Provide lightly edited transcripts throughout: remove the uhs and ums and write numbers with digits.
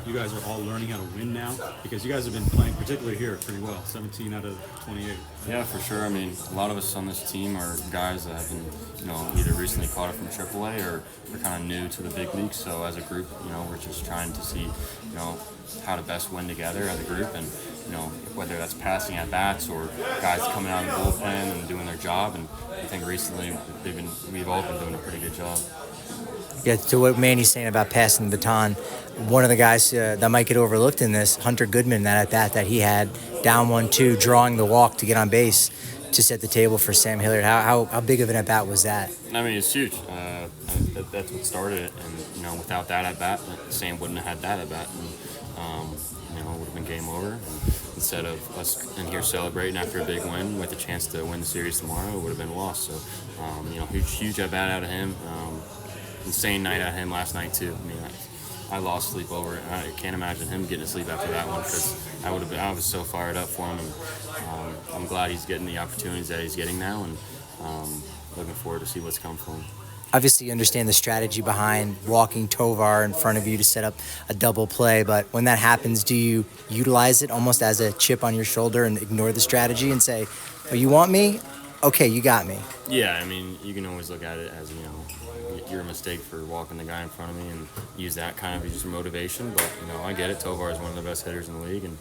you guys are all learning how to win now? Because you guys have been playing, particularly here, pretty well, 17 out of 28. Yeah, for sure. I mean, a lot of us on this team are guys that have been, either recently caught up from AAA or are kind of new to the big leagues. So as a group, we're just trying to see, how to best win together as a group, and whether that's passing at bats or guys coming out of the bullpen and doing their job. And I think recently we've all been doing a pretty good job. Yeah, to what Manny's saying about passing the baton, one of the guys that might get overlooked in this, Hunter Goodman, that at bat that he had down 1-2, drawing the walk to get on base to set the table for Sam Hilliard. How big of an at bat was that? I mean, it's huge. That's what started it, and without that at bat, Sam wouldn't have had that at bat, and it would have been game over. And instead of us in here celebrating after a big win with a chance to win the series tomorrow, it would have been lost. So, huge at bat out of him. Insane night out of him last night too. I mean, I lost sleep over it. I can't imagine him getting to sleep after that one, because I was so fired up for him, and I'm glad he's getting the opportunities that he's getting now, and looking forward to see what's come for him. Obviously, you understand the strategy behind walking Tovar in front of you to set up a double play, but when that happens, do you utilize it almost as a chip on your shoulder and ignore the strategy and say, "Oh, you want me? Okay, you got me." Yeah, I mean, you can always look at it as, your mistake for walking the guy in front of me, and use that kind of as motivation. But, I get it. Tovar is one of the best hitters in the league, and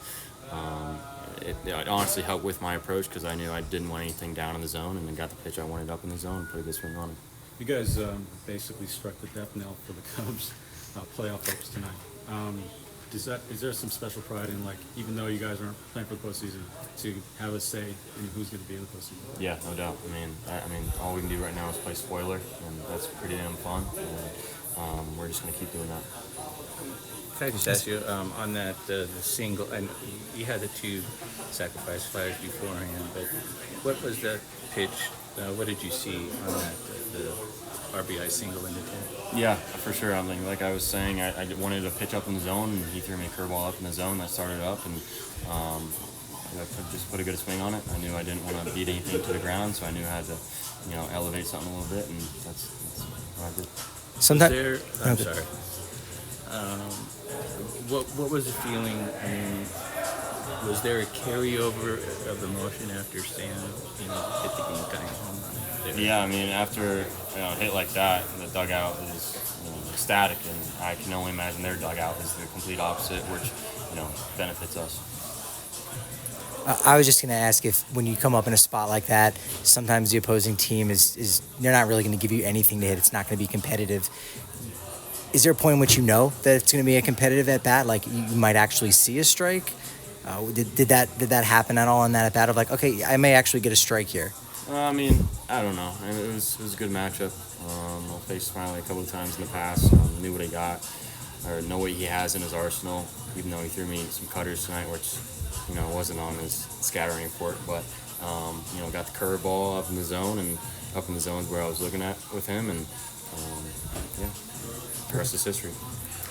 it honestly helped with my approach, because I knew I didn't want anything down in the zone, and then got the pitch I wanted up in the zone and put a good swing on it. You guys basically struck the death knell for the Cubs playoff hopes tonight. Is there some special pride in, like, even though you guys aren't playing for the postseason, to have a say in who's going to be in the postseason? Yeah, no doubt. I mean, all we can do right now is play spoiler, and that's pretty damn fun. And we're just going to keep doing that. Can I just ask you on that the single, and you had the two sacrifice flyers beforehand, but what was that pitch? What did you see on that the RBI single in the 10th? Yeah, for sure. I mean, like I was saying, I wanted to pitch up in the zone, and he threw me a curveball up in the zone. I started up, and just put a good swing on it. I knew I didn't want to beat anything to the ground, so I knew I had to, elevate something a little bit, and that's what I did. Sometimes. I'm sorry. What was the feeling? I mean, was there a carryover of emotion after Sam, hit the game-tying home run? Yeah, I mean, after a hit like that, the dugout is ecstatic, and I can only imagine their dugout is the complete opposite, which benefits us. I was just going to ask if, when you come up in a spot like that, sometimes the opposing team is they're not really going to give you anything to hit. It's not going to be competitive. Is there a point in which that it's going to be a competitive at bat? Like, you might actually see a strike? Did that happen at all in that at bat of, like, okay, I may actually get a strike here? I mean, I don't know. I mean, it was a good matchup. I faced Smyly a couple of times in the past. Knew what he got, or know what he has in his arsenal. Even though he threw me some cutters tonight, which wasn't on his scattering report, but got the curveball up in the zone, and up in the zones where I was looking at with him, and the rest is history.